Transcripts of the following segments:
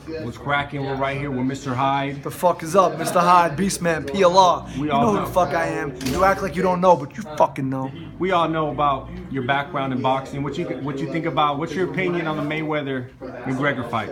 What's cracking? We're right here with Mr. Hyde. The fuck is up, Mr. Hyde, Beastman, PLR. You know who the fuck I am. You act like you don't know, but you fucking know. We all know about your background in boxing. What you think about? What's your opinion on the Mayweather-McGregor fight?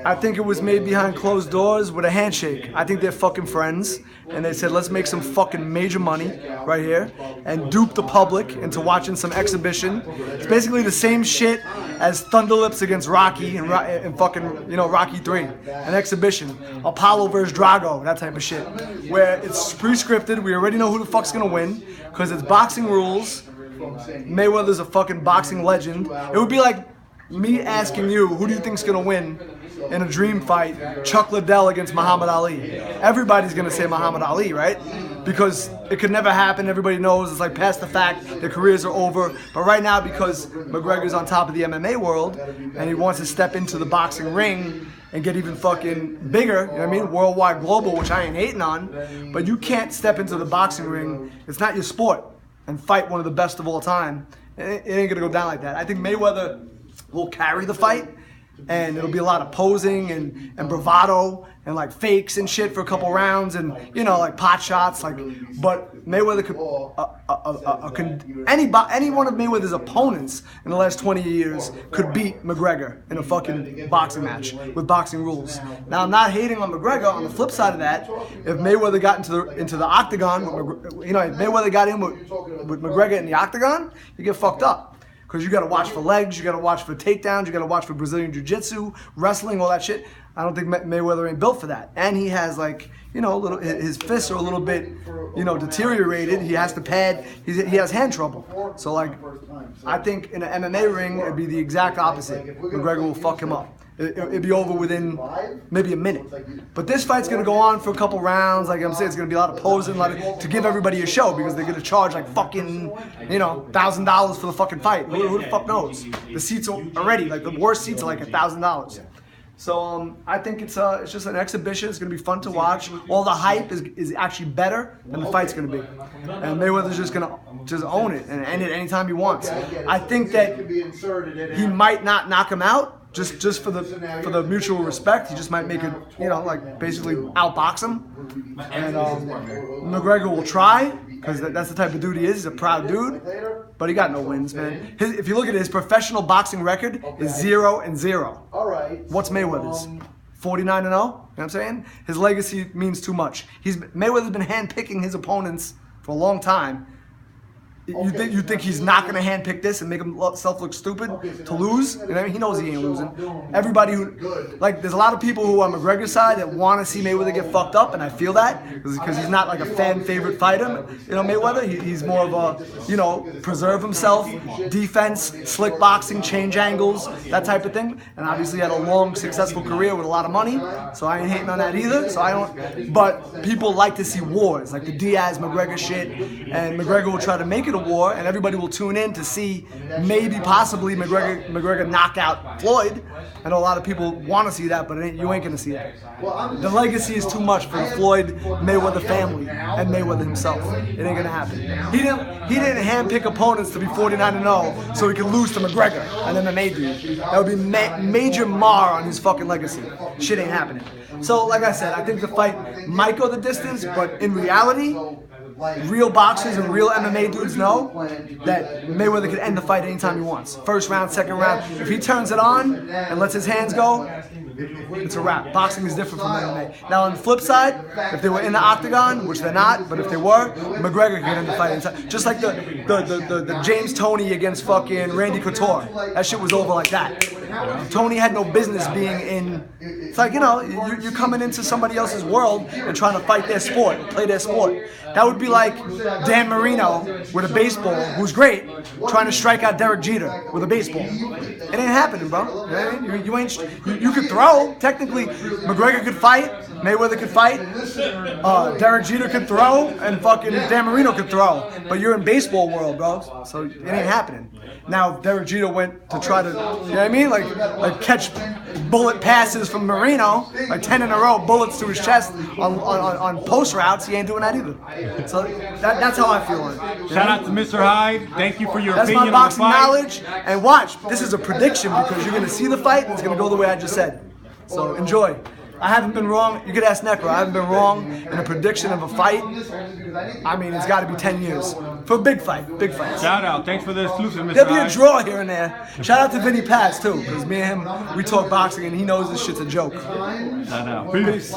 I think it was made behind closed doors with a handshake. I think they're fucking friends, and they said let's make some fucking major money right here and dupe the public into watching some exhibition. It's basically the same shit as Thunderlips against Rocky and fucking, you know, Rocky 3. An exhibition. Apollo versus Drago, that type of shit. Where it's pre-scripted, we already know who the fuck's gonna win, because it's boxing rules. Mayweather's a fucking boxing legend. It would be like me asking you, who do you think's gonna win in a dream fight, Chuck Liddell against Muhammad Ali? Everybody's gonna say Muhammad Ali, right? Because it could never happen. Everybody knows it's like past the fact. Their careers are over. But right now, because McGregor's on top of the MMA world and he wants to step into the boxing ring and get even fucking bigger, you know what I mean? Worldwide, global, which I ain't hating on. But you can't step into the boxing ring. It's not your sport. And fight one of the best of all time. It ain't gonna go down like that. I think Mayweather will carry the fight. And it'll be a lot of posing and bravado and like fakes and shit for a couple rounds and, you know, like pot shots, like. But Mayweather could any one of Mayweather's opponents in the last 20 years could beat McGregor in a fucking boxing match with boxing rules. Now I'm not hating on McGregor. On the flip side of that, if Mayweather got into the octagon, you know, if Mayweather got in with McGregor in the octagon, you get fucked up. Because you got to watch for legs, you got to watch for takedowns, you got to watch for Brazilian Jiu-Jitsu, wrestling, all that shit. I don't think Mayweather ain't built for that. And he has like, you know, his fists are a little bit, you know, deteriorated. He has to pad, he has hand trouble. So like, I think in an MMA ring, it'd be the exact opposite. McGregor will fuck him up. It'd be over within maybe a minute. But this fight's gonna go on for a couple rounds. Like I'm saying, it's gonna be a lot of posing, to give everybody a show, because they're gonna charge like fucking, you know, $1,000 for the fucking fight. Who the fuck knows? The seats are already, like the worst seats are like $1,000. So I think it's just an exhibition. It's gonna be fun to watch. All the hype is actually better than the fight's gonna be. And Mayweather's just gonna own it and end it anytime he wants. I think that he might not knock him out. Just for the mutual respect, he just might make it, you know, like basically outbox him. And McGregor will try, because that's the type of dude he is. He's a proud dude, but he got no wins, man. If you look at his professional boxing record, is 0-0. What's Mayweather's? 49-0. You know what I'm saying? His legacy means too much. Mayweather's been handpicking his opponents for a long time. You think he's not going to handpick this and make himself look stupid to lose? You know what I mean? He knows he ain't losing. Everybody like, there's a lot of people who are on McGregor's side that want to see Mayweather get fucked up, and I feel that, because he's not like a fan favorite fighter. You know, Mayweather, he's more of a, you know, preserve himself, defense, slick boxing, change angles, that type of thing. And obviously had a long, successful career with a lot of money, so I ain't hating on that either. So I don't. But people like to see wars, like the Diaz-McGregor shit, and McGregor will try to make it a war, and everybody will tune in to see maybe possibly McGregor knock out Floyd. I know a lot of people want to see that, but you ain't gonna see that. The legacy is too much for the Floyd Mayweather family and Mayweather himself. It ain't gonna happen. He didn't handpick opponents to be 49-0 so he could lose to McGregor, an MMA dude. That would be major mar on his fucking legacy. Shit ain't happening. So like I said, I think the fight might go the distance, but in reality, real boxers and real MMA dudes know that Mayweather could end the fight anytime he wants. First round, second round. If he turns it on and lets his hands go, it's a wrap. Boxing is different from MMA. Now on the flip side, if they were in the octagon, which they're not, but if they were, McGregor could end the fight anytime. Just like the James Toney against fucking Randy Couture. That shit was over like that. Tony had no business being in. It's like, you know, you're coming into somebody else's world and trying to fight their sport, play their sport. That would be like Dan Marino with a baseball, who's great, trying to strike out Derek Jeter with a baseball. It ain't happening, bro. You know what I mean? You could throw. Technically, McGregor could fight, Mayweather could fight, Derek Jeter could throw, and fucking Dan Marino could throw. But you're in baseball world, bro, so it ain't happening. Now, if Derek Jeter went to try to, you know what I mean? Like catch bullet passes from Marino, like 10 in a row, bullets to his chest on post routes, he ain't doing that either. So that's how I feel on it. Shout out to Mr. Hyde. Thank you for your opinion on the fight. That's my boxing knowledge. And watch, this is a prediction because you're going to see the fight and it's going to go the way I just said. So enjoy. I haven't been wrong. You could ask Necro. I haven't been wrong in a prediction of a fight. I mean, it's got to be 10 years for a big fight. Big fight. Shout out. Thanks for the exclusive, Mr. There'll be a Hyde. draw here and there. Shout out to Vinny Paz too, because me and him, we talk boxing and he knows this shit's a joke. Shout out. Peace.